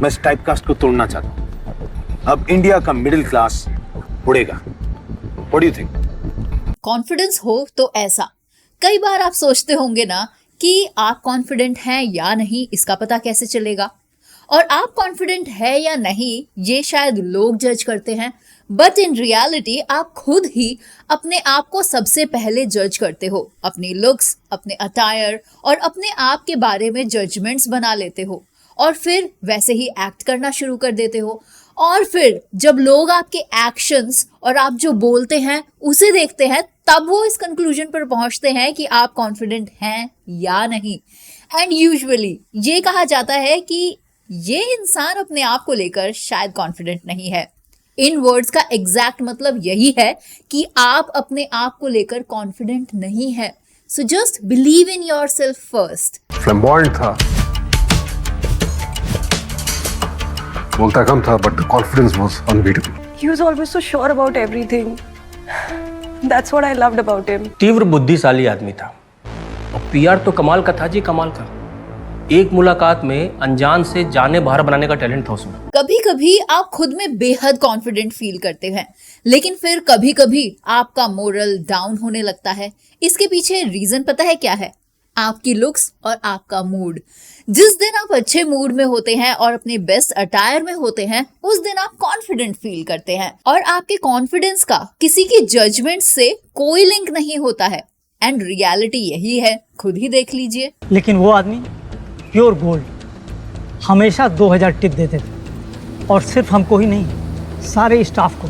मैं इस टाइपकास्ट को तोड़ना चाहता हूँ। अब इंडिया का मिडिल क्लास उड़ेगा। What do you think? Confidence हो तो ऐसा। कई बार आप सोचते होंगे ना कि आप कॉन्फिडेंट हैं या नहीं, इसका पता कैसे चलेगा? और आप कॉन्फिडेंट है या नहीं ये शायद लोग जज करते हैं, बट इन रियलिटी आप खुद ही अपने आप को सबसे पहले जज करते हो। अपनी लुक्स, अपने अटायर और अपने आप के बारे में जजमेंट्स बना लेते हो और फिर वैसे ही एक्ट करना शुरू कर देते हो। और फिर जब लोग आपके एक्शंस और आप जो बोलते हैं उसे देखते हैं, तब वो इस कंक्लूजन पर पहुंचते हैं कि आप कॉन्फिडेंट हैं या नहीं। एंड यूजुअली ये कहा जाता है कि ये इंसान अपने आप को लेकर शायद कॉन्फिडेंट नहीं है। इन वर्ड्स का एग्जैक्ट मतलब यही है कि आप अपने आप को लेकर कॉन्फिडेंट नहीं है। So just believe in yourself first. Flamboyant था, बोलता कम था, but the confidence was unbeatable. He was always so sure about everything. That's what I loved about him. तीव्र बुद्धिशाली आदमी था और पीआर तो कमाल का था जी, कमाल का। एक मुलाकात में अनजान से जाने बाहर बनाने का टैलेंट था उसमें। कभी कभी आप खुद में बेहद कॉन्फिडेंट फील करते हैं, लेकिन फिर कभी कभी आपका मोरल डाउन होने लगता है। इसके पीछे रीजन पता है क्या है? आपकी लुक्स और आपका मूड। जिस दिन आप अच्छे मूड में होते हैं और अपने बेस्ट अटायर में होते हैं, उस दिन आप कॉन्फिडेंट फील करते हैं और आपके कॉन्फिडेंस का किसी की जजमेंट से कोई लिंक नहीं होता है। एंड रियलिटी यही है, खुद ही देख लीजिए। लेकिन वो आदमी प्योर गोल्ड, हमेशा 2000 टिप देते थे और सिर्फ हमको ही नहीं, सारे स्टाफ को।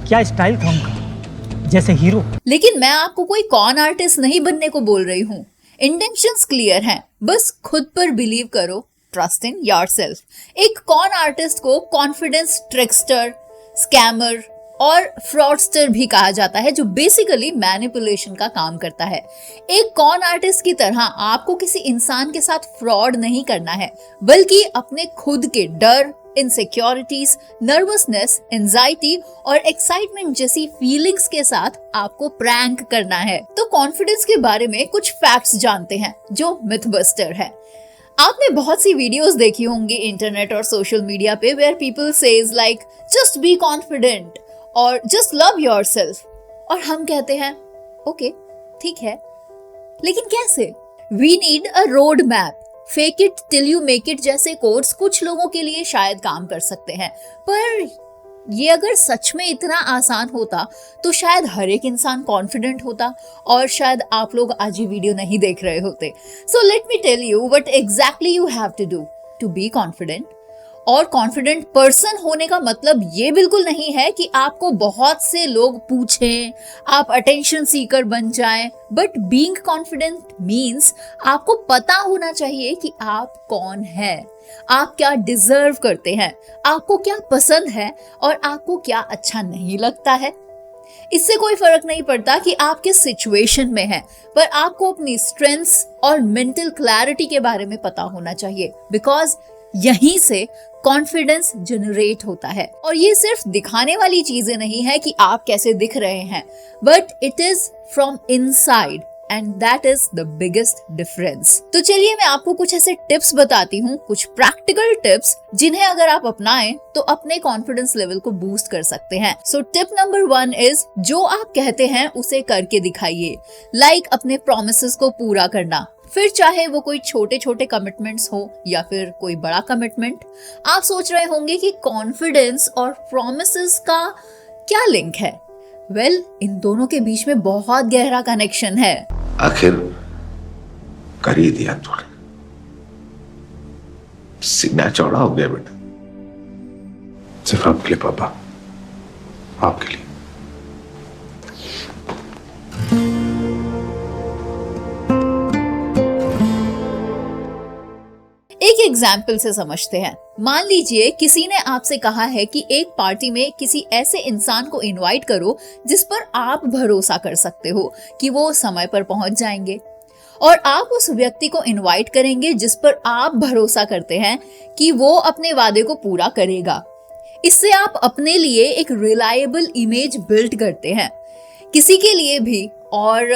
क्या स्टाइल था उनका, जैसे हीरो। लेकिन मैं आपको कोई कॉन आर्टिस्ट नहीं बनने को बोल रही हूँ। इंटेंशंस क्लियर हैं, बस खुद पर बिलीव करो, ट्रस्ट इन योरसेल्फ। एक कॉन आर्टिस्ट को कॉन्फिडेंस ट्रिकस्टर, स्कैमर और फ्रॉडस्टर भी कहा जाता है, जो बेसिकली मैनिपुलेशन का काम करता है। एक कॉन आर्टिस्ट की तरह आपको किसी इंसान के साथ फ्रॉड नहीं करना है, बल्कि अपने खुद के डर, इनसिक्योरिटीज, नर्वसनेस, एंजाइटी और एक्साइटमेंट जैसी फीलिंग्स के साथ आपको प्रैंक करना है। तो कॉन्फिडेंस के बारे में कुछ फैक्ट्स जानते हैं जो मिथबस्टर है। आपने बहुत सी वीडियोस देखी होंगी इंटरनेट और सोशल मीडिया पे, where people says like just be confident और जस्ट लव योरसेल्फ, और हम कहते हैं ओके ठीक है, लेकिन कैसे? We need a road map. Fake it till you make it जैसे कोट्स कुछ लोगों के लिए शायद काम कर सकते हैं, पर ये अगर सच में इतना आसान होता तो शायद हर एक इंसान कॉन्फिडेंट होता और शायद आप लोग आज ये वीडियो नहीं देख रहे होते। So let me tell you what exactly you have to do to be confident. और कॉन्फिडेंट पर्सन होने का मतलब ये बिल्कुल नहीं है कि आपको बहुत से लोग पूछें, आप अटेंशन सीकर बन जाएं, बट बीइंग कॉन्फिडेंट मीन्स आपको पता होना चाहिए कि आप कौन हैं, आप क्या डिजर्व करते हैं, आपको क्या पसंद है और आपको क्या अच्छा नहीं लगता है। इससे कोई फर्क नहीं पड़ता कि आप किस सिचुएशन में हैं, पर आपको अपनी स्ट्रेंथ्स और मेंटल क्लैरिटी के बारे में पता होना चाहिए, बिकॉज यहीं से कॉन्फिडेंस जनरेट होता है। और ये सिर्फ दिखाने वाली चीजें नहीं है कि आप कैसे दिख रहे हैं, but it is from inside and that is the biggest difference. तो चलिए मैं आपको कुछ ऐसे टिप्स बताती हूँ, कुछ प्रैक्टिकल टिप्स जिन्हें अगर आप अपनाएं तो अपने कॉन्फिडेंस लेवल को बूस्ट कर सकते हैं। सो टिप नंबर 1 इज जो आप कहते हैं उसे करके दिखाइए। लाइक अपने प्रोमिसेस को पूरा करना, फिर चाहे वो कोई छोटे छोटे कमिटमेंट्स हो या फिर कोई बड़ा कमिटमेंट। आप सोच रहे होंगे कि कॉन्फिडेंस और प्रॉमिसेस का क्या लिंक है? वेल, इन दोनों के बीच में बहुत गहरा कनेक्शन है। आखिर कर ही दिया तूने, सीना चौड़ा हो गया बेटा। सिर्फ आपके लिए पापा, आपके लिए। एक एग्जाम्पल से समझते हैं। मान लीजिए किसी ने आपसे कहा है कि एक पार्टी में किसी ऐसे इंसान को इनवाइट करो जिस पर आप भरोसा कर सकते हो कि वो समय पर पहुंच जाएंगे, और आप उस व्यक्ति को इनवाइट करेंगे जिस पर आप भरोसा करते हैं कि वो अपने वादे को पूरा करेगा। इससे आप अपने लिए एक रिलायबल इमेज बिल्ड करते हैं किसी के लिए भी। और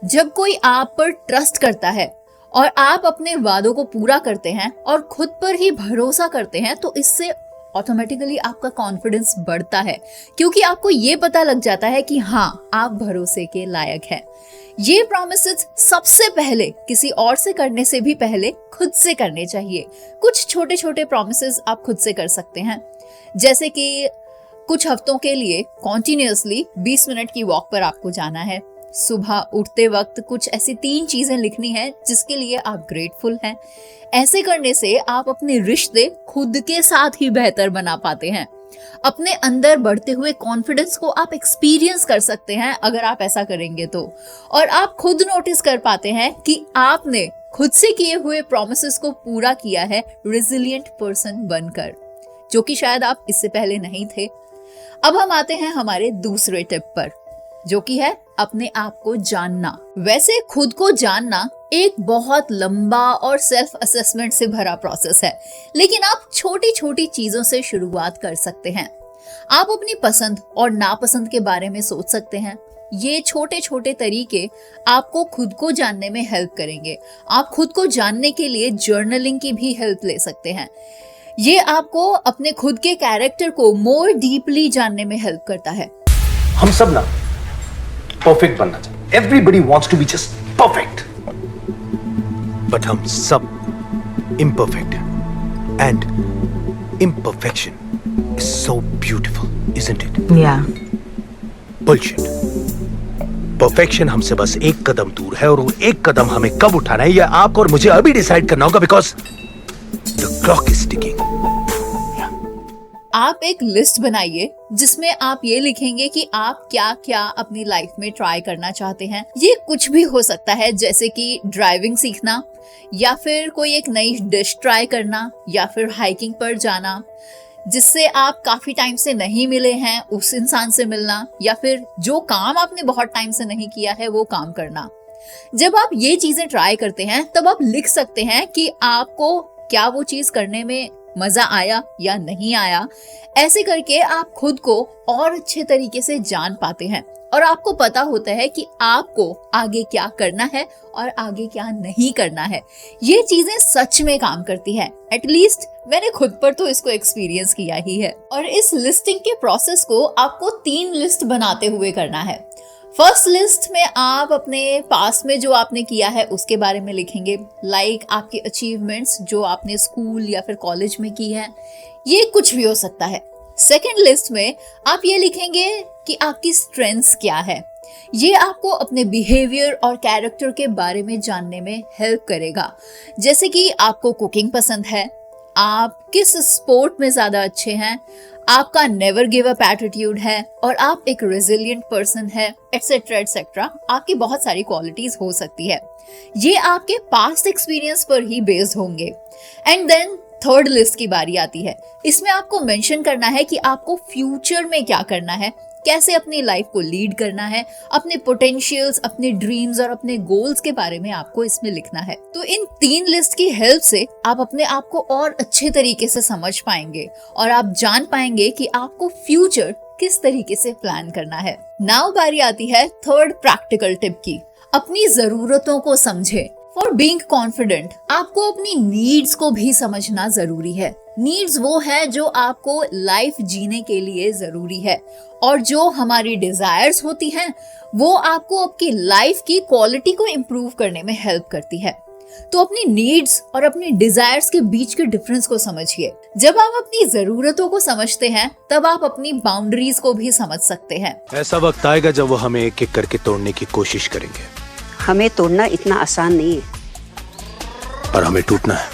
जब कोई आप पर ट्रस्ट करता है और आप अपने वादों को पूरा करते हैं और खुद पर ही भरोसा करते हैं, तो इससे ऑटोमेटिकली आपका कॉन्फिडेंस बढ़ता है, क्योंकि आपको ये पता लग जाता है कि हाँ, आप भरोसे के लायक हैं। ये प्रॉमिसेस सबसे पहले किसी और से करने से भी पहले खुद से करने चाहिए। कुछ छोटे छोटे प्रॉमिसेस आप खुद से कर सकते हैं, जैसे कि कुछ हफ्तों के लिए कॉन्टिन्यूअसली 20 मिनट की वॉक पर आपको जाना है। सुबह उठते वक्त कुछ ऐसी 3 चीजें लिखनी है जिसके लिए आप ग्रेटफुल हैं। ऐसे करने से आप अपने रिश्ते खुद के साथ ही बेहतर बना पाते हैं। अपने अंदर बढ़ते हुए कॉन्फिडेंस को आप एक्सपीरियंस कर सकते हैं अगर आप ऐसा करेंगे तो, और आप खुद नोटिस कर पाते हैं कि आपने खुद से किए हुए प्रॉमिसेस को पूरा किया है रेजिलिएंट पर्सन बनकर, जो कि शायद आप इससे पहले नहीं थे। अब हम आते हैं हमारे दूसरे टिप पर, जो कि है अपने आप को जानना। वैसे खुद को जानना एक बहुत लंबा और सेल्फ असेसमेंट से भरा प्रोसेस है, लेकिन आप छोटी छोटी चीजों से शुरुआत कर सकते हैं। आप अपनी पसंद और नापसंद के बारे में सोच सकते हैं। ये छोटे छोटे तरीके आपको खुद को जानने में हेल्प करेंगे। आप खुद को जानने के लिए जर्नलिंग की भी हेल्प ले सकते हैं। ये आपको अपने खुद के कैरेक्टर को मोर डीपली जानने में हेल्प करता है। हम सब ना परफेक्ट बनना चाहते, everybody wants to be just perfect, but हम सब इम्परफेक्ट हैं, and imperfection is so beautiful, isn't it? Yeah. Bullshit. Perfection हमसे बस एक कदम दूर है, और वो एक कदम हमें कब उठाना है यह आपको और मुझे अभी डिसाइड करना होगा, because the clock is ticking. आप एक लिस्ट बनाइए जिसमें आप ये लिखेंगे कि आप क्या क्या अपनी लाइफ में ट्राई करना चाहते हैं। ये कुछ भी हो सकता है, जैसे कि ड्राइविंग सीखना, या फिर कोई एक नई डिश ट्राई करना, या फिर हाइकिंग पर जाना जिससे आप काफी टाइम से नहीं मिले हैं उस इंसान से मिलना, या फिर जो काम आपने बहुत टाइम से नहीं किया है वो काम करना। जब आप ये चीजें ट्राई करते हैं तब आप लिख सकते हैं कि आपको क्या वो चीज करने में मजा आया या नहीं आया। ऐसे करके आप खुद को और अच्छे तरीके से जान पाते हैं और आपको पता होता है कि आपको आगे क्या करना है और आगे क्या नहीं करना है। ये चीजें सच में काम करती है, एटलीस्ट मैंने खुद पर तो इसको एक्सपीरियंस किया ही है। और इस लिस्टिंग के प्रोसेस को आपको 3 लिस्ट बनाते हुए करना है। फर्स्ट लिस्ट में आप अपने पास्ट में जो आपने किया है उसके बारे में लिखेंगे, लाइक आपके अचीवमेंट्स जो आपने स्कूल या फिर कॉलेज में की है, ये कुछ भी हो सकता है। सेकंड लिस्ट में आप ये लिखेंगे कि आपकी स्ट्रेंथ्स क्या है। ये आपको अपने बिहेवियर और कैरेक्टर के बारे में जानने में हेल्प करेगा, जैसे कि आपको कुकिंग पसंद है, आप किस स्पोर्ट में ज्यादा अच्छे हैं, आपका नेवर गिव अप एटीट्यूड है, और आप एक रेजिलिएंट पर्सन है, एटसेट्रा एटसेट्रा। आपकी बहुत सारी क्वालिटीज हो सकती है। ये आपके पास्ट एक्सपीरियंस पर ही बेस्ड होंगे। एंड देन थर्ड लिस्ट की बारी आती है। इसमें आपको मेंशन करना है कि आपको फ्यूचर में क्या करना है, कैसे अपनी लाइफ को लीड करना है, अपने पोटेंशियल्स, अपने ड्रीम्स और अपने गोल्स के बारे में आपको इसमें लिखना है। तो इन 3 लिस्ट की हेल्प से आप अपने आप को और अच्छे तरीके से समझ पाएंगे और आप जान पाएंगे कि आपको फ्यूचर किस तरीके से प्लान करना है। नाउ बारी आती है थर्ड प्रैक्टिकल टिप की, अपनी जरूरतों को समझे। फॉर बीइंग कॉन्फिडेंट आपको अपनी नीड्स को भी समझना जरूरी है। नीड्स वो है जो आपको लाइफ जीने के लिए जरूरी है, और जो हमारी डिजायर्स होती हैं वो आपको आपकी लाइफ की क्वालिटी को इम्प्रूव करने में हेल्प करती है। तो अपनी नीड्स और अपनी डिजायर्स के बीच के डिफरेंस को समझिए। जब आप अपनी जरूरतों को समझते हैं तब आप अपनी बाउंड्रीज को भी समझ सकते हैं। ऐसा वक्त आएगा जब वो हमें एक एक करके तोड़ने की कोशिश करेंगे। हमें तोड़ना इतना आसान नहीं है। और हमें टूटना है।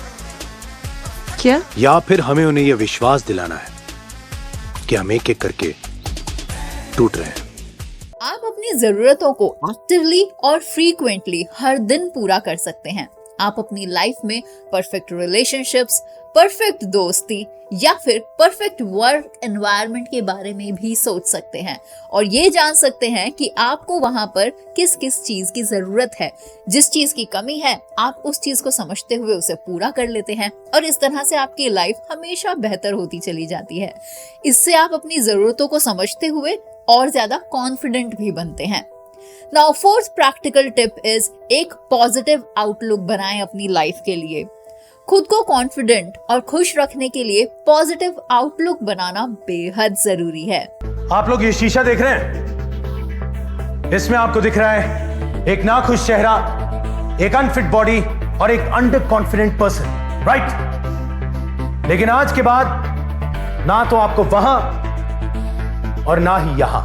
क्या? या फिर हमें उन्हें यह विश्वास दिलाना है कि हम एक एक करके टूट रहे हैं। आप अपनी जरूरतों को एक्टिवली और फ्रीक्वेंटली हर दिन पूरा कर सकते हैं। आप अपनी लाइफ में परफेक्ट रिलेशनशिप्स, परफेक्ट दोस्ती या फिर परफेक्ट वर्क एनवायरनमेंट के बारे में भी सोच सकते हैं और ये जान सकते हैं कि आपको वहां पर किस किस चीज की जरूरत है। जिस चीज की कमी है आप उस चीज को समझते हुए उसे पूरा कर लेते हैं और इस तरह से आपकी लाइफ हमेशा बेहतर होती चली जाती है। इससे आप अपनी जरूरतों को समझते हुए और ज्यादा कॉन्फिडेंट भी बनते हैं। Now fourth practical tip is एक पॉजिटिव आउटलुक बनाएं अपनी लाइफ के लिए। खुद को कॉन्फिडेंट और खुश रखने के लिए पॉजिटिव आउटलुक बनाना बेहद जरूरी है। आप लोग ये शीशा देख रहे हैं? इसमें आपको दिख रहा है एक नाखुश चेहरा, एक अनफिट बॉडी और एक अंडर कॉन्फिडेंट पर्सन, राइट? लेकिन आज के बाद ना तो आपको वहां और ना ही यहां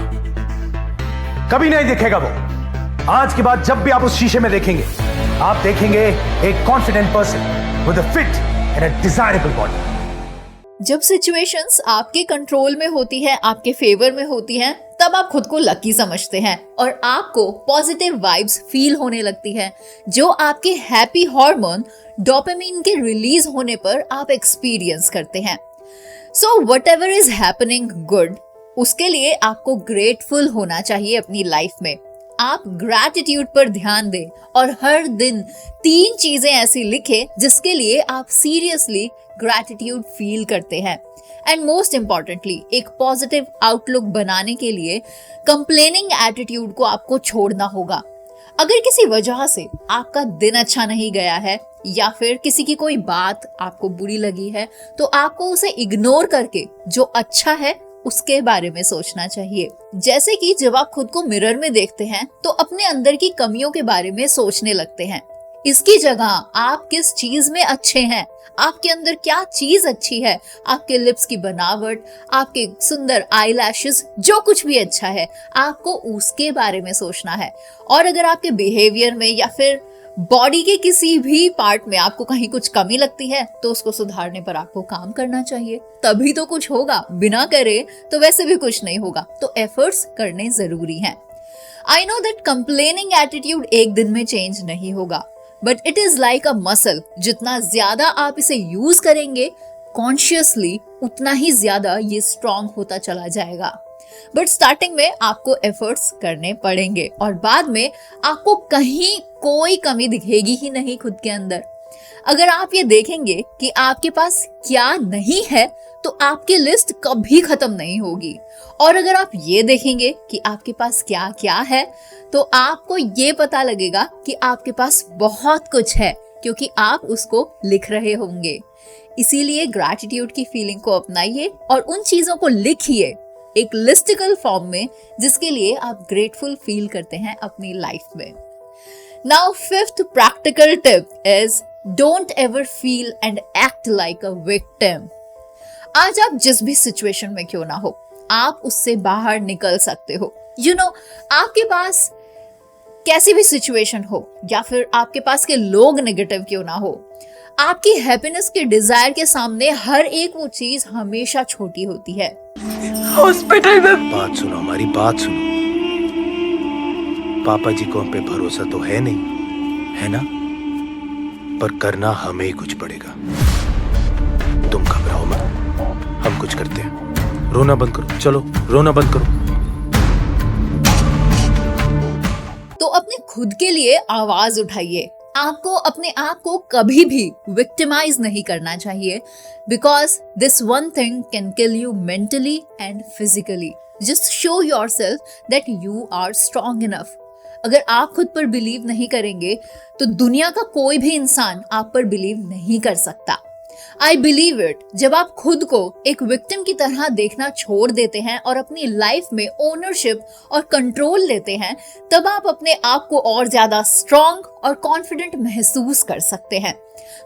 कभी नहीं दिखेगा वो। आज के बाद जब भी आप उस शीशे में देखेंगे, आप देखेंगे एक confident person with a fit and a desirable body. जब सिचुएशंस आपके कंट्रोल में होती है, आपके फेवर में होती हैं, तब आप खुद को लकी समझते हैं और आपको पॉजिटिव वाइब्स फील होने लगती है, जो आपके हैप्पी हार्मोन डोपामिन के रिलीज होने पर आप एक्सपीरियंस करते हैं। So whatever is happening good, उसके लिए आपको ग्रेटफुल होना चाहिए अपनी लाइफ में। आप ग्रैटिट्यूड पर ध्यान दें और हर दिन 3 चीजें ऐसी लिखें जिसके लिए आप सीरियसली ग्रैटिट्यूड फील करते हैं। एंड मोस्ट इंपॉर्टेंटली, एक पॉजिटिव आउटलुक बनाने के लिए कंप्लेनिंग एटीट्यूड को आपको छोड़ना होगा। अगर किसी वजह से आपका दिन अच्छा नहीं गया है या फिर किसी की कोई बात आपको बुरी लगी है, तो आपको उसे इग्नोर करके जो अच्छा है उसके बारे में सोचना चाहिए। जैसे कि जब आप खुद को मिरर में देखते हैं तो अपने अंदर की कमियों के बारे में सोचने लगते हैं। इसकी जगह आप किस चीज में अच्छे हैं, आपके अंदर क्या चीज अच्छी है, आपके लिप्स की बनावट, आपके सुंदर आईलैशेस, जो कुछ भी अच्छा है, आपको उसके बारे में सोचना है। और अगर आपके बिहेवियर में या फिर बॉडी के किसी भी पार्ट में आपको कहीं कुछ कमी लगती है, तो उसको सुधारने पर आपको काम करना चाहिए। तभी तो कुछ होगा, बिना करे तो वैसे भी कुछ नहीं होगा। तो एफर्ट्स करने जरूरी हैं। I know that complaining attitude एक दिन में चेंज नहीं होगा, but it is like a muscle. जितना ज्यादा आप इसे यूज करेंगे कॉन्शियसली, उतना ही ज्यादा ये स्ट्रांग होता चला जाएगा। बट स्टार्टिंग में आपको एफर्ट्स करने पड़ेंगे और बाद में आपको कहीं कोई कमी दिखेगी ही नहीं खुद के अंदर। अगर आप ये देखेंगे कि आपके पास क्या नहीं है, तो आपकी लिस्ट कभी खत्म नहीं होगी। और अगर आप ये देखेंगे कि आपके पास क्या क्या है, तो आपको ये पता लगेगा कि आपके पास बहुत कुछ है, क्योंकि आप उसको लिख रहे होंगे। इसीलिए ग्रैटिट्यूड की फीलिंग को अपनाइए और उन चीजों को लिखिए एक लिस्टिकल फॉर्म में, जिसके लिए आप ग्रेटफुल फील करते हैं अपनी लाइफ में। Now fifth practical tip is don't ever feel and act like a victim. आज आप जिस भी सिचुएशन में क्यों ना हो, आप उससे बाहर निकल सकते हो। आपके पास कैसी भी सिचुएशन हो या फिर आपके पास के लोग नेगेटिव क्यों ना हो, आपकी हैप्पीनेस के डिजायर के सामने हर एक वो चीज हमेशा छोटी होती है। हॉस्पिटल में बात सुनो, हमारी बात सुनो। पापा जी को हम पे भरोसा तो है नहीं, है ना? पर करना हमें ही कुछ पड़ेगा। तुम घबराओ मत, हम कुछ करते हैं। रोना बंद करो, चलो रोना बंद करो। तो अपने खुद के लिए आवाज उठाइए। आपको अपने आप को कभी भी विक्टिमाइज नहीं करना चाहिए, because this one thing can kill you mentally and physically. Just show yourself that you are strong enough. अगर आप खुद पर बिलीव नहीं करेंगे, तो दुनिया का कोई भी इंसान आप पर बिलीव नहीं कर सकता। I believe it. जब आप खुद को एक विक्टिम की तरह देखना छोड़ देते हैं और अपनी लाइफ में ओनरशिप और कंट्रोल लेते हैं, तब आप अपने आप को और ज्यादा स्ट्रांग और कॉन्फिडेंट महसूस कर सकते हैं।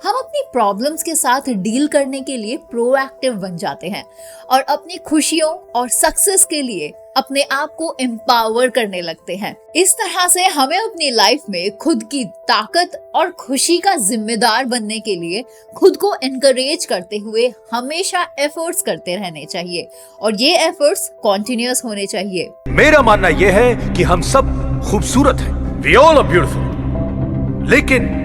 हम अपनी प्रॉब्लम्स के साथ डील करने के लिए प्रोएक्टिव बन जाते हैं और अपनी खुशियों और सक्सेस के लिए अपने आप को एम्पावर करने लगते हैं। इस तरह से हमें अपनी लाइफ में खुद की ताकत और खुशी का जिम्मेदार बनने के लिए खुद को एनकरेज करते हुए हमेशा एफर्ट्स करते रहने चाहिए और ये एफर्ट्स कॉन्टिन्यूअस होने चाहिए। मेरा मानना यह है कि हम सब खूबसूरत हैं, वी ऑल आर ब्यूटीफुल। लेकिन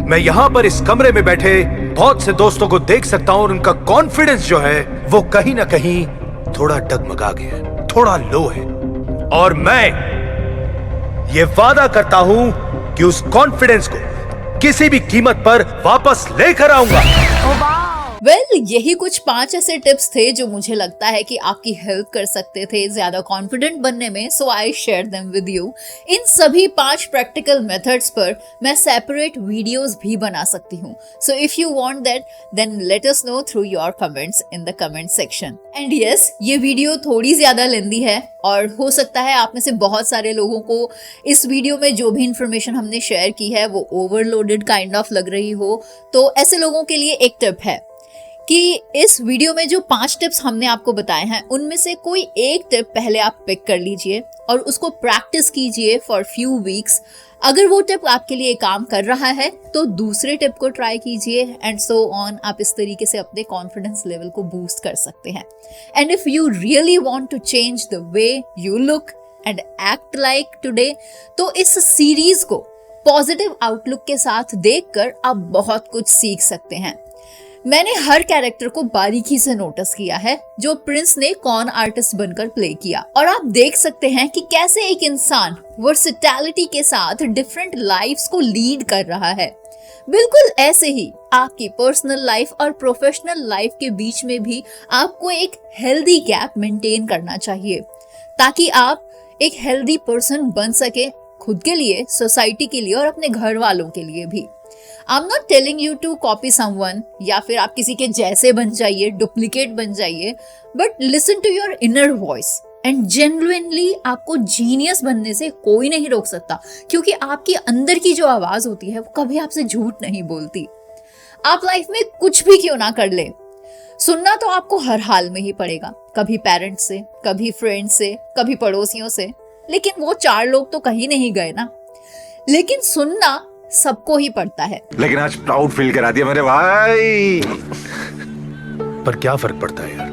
मैं यहाँ पर इस कमरे में बैठे बहुत से दोस्तों को देख सकता हूँ और उनका कॉन्फिडेंस जो है वो कहीं ना कहीं थोड़ा डगमगा गया है, थोड़ा लो है। और मैं ये वादा करता हूं कि उस कॉन्फिडेंस को किसी भी कीमत पर वापस लेकर आऊंगा। यही कुछ 5 ऐसे टिप्स थे जो मुझे लगता है कि आपकी हेल्प कर सकते थे ज्यादा कॉन्फिडेंट बनने में, so I share them with you. इन सभी 5 प्रैक्टिकल मेथड्स पर मैं सेपरेट वीडियोस भी बना सकती हूँ, so if you want that then let us know through your comments in the comment section. And yes, ये वीडियो थोड़ी ज्यादा लेंदी है और हो सकता है आप में से बहुत सारे लोगों को इस वीडियो में जो भी इंफॉर्मेशन हमने शेयर की है वो ओवरलोडेड काइंड ऑफ लग रही हो, तो ऐसे लोगों के लिए एक टिप है कि इस वीडियो में जो 5 टिप्स हमने आपको बताए हैं उनमें से कोई एक टिप पहले आप पिक कर लीजिए और उसको प्रैक्टिस कीजिए फॉर फ्यू वीक्स। अगर वो टिप आपके लिए काम कर रहा है तो दूसरे टिप को ट्राई कीजिए एंड सो ऑन। आप इस तरीके से अपने कॉन्फिडेंस लेवल को बूस्ट कर सकते हैं। And if you really want to change the way you look and act like today, तो इस सीरीज को पॉजिटिव आउटलुक के साथ देखकर आप बहुत कुछ सीख सकते हैं। मैंने हर कैरेक्टर को बारीकी से नोटिस किया है जो प्रिंस ने कॉन आर्टिस्ट बनकर प्ले किया, और आप देख सकते हैं कि कैसे एक इंसान वर्सेटैलिटी के साथ डिफरेंट लाइफ्स को लीड कर रहा है। बिल्कुल ऐसे ही आपकी पर्सनल लाइफ और प्रोफेशनल लाइफ के बीच में भी आपको एक हेल्दी गैप मेंटेन करना चाहिए ताकि आप एक हेल्दी पर्सन बन सके, खुद के लिए, सोसाइटी के लिए और अपने घर वालों के लिए भी। I am not telling you to copy someone या फिर आप किसी के जैसे बन जाइए, डुप्लीकेट बन जाइए, but listen to your inner voice and genuinely आपको जीनियस बनने से कोई नहीं रोक सकता, क्योंकि आपकी अंदर की जो आवाज होती है वो कभी आपसे झूठ नहीं बोलती। आप लाइफ में कुछ भी क्यों ना कर ले, सुनना तो आपको हर हाल में ही पड़ेगा, कभी पेरेंट्स से, कभी फ्रेंड्स से, कभी पड़ोसियों से, लेकिन वो 4 लोग तो कहीं नहीं गए ना। लेकिन सुनना सबको ही पड़ता है। लेकिन आज प्राउड फील करा दिया मेरे भाई। पर क्या फर्क पड़ता है यार,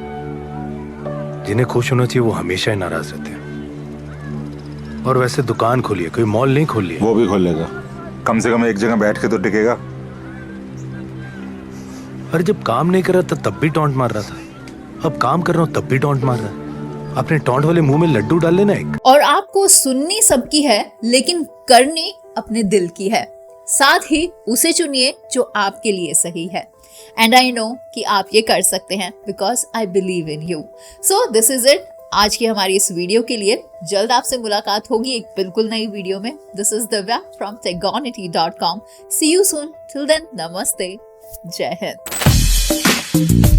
जिन्हें खुश होना चाहिए वो हमेशा ही नाराज रहते हैं। और वैसे दुकान खोली है, कोई मॉल नहीं खोली है। वो भी खोल लेगा, कम से कम एक जगह बैठ के तो टिकेगा। अरे जब काम नहीं कर रहा था तब भी टॉन्ट मार रहा था, अब काम कर रहा हूं तब भी टॉन्ट मार रहा है। अपने टॉन्ट वाले मुंह में लड्डू डाल लेना एक। और आपको सुननी सबकी है लेकिन करनी अपने दिल की है, साथ ही उसे चुनिए जो आपके लिए सही है। एंड आई नो कि आप ये कर सकते हैं because I believe in you. So this is it आज की हमारी इस वीडियो के लिए। जल्द आपसे मुलाकात होगी एक बिल्कुल नई वीडियो में। This is Divya from tegonity.com। See you soon, till then नमस्ते, जय हिंद।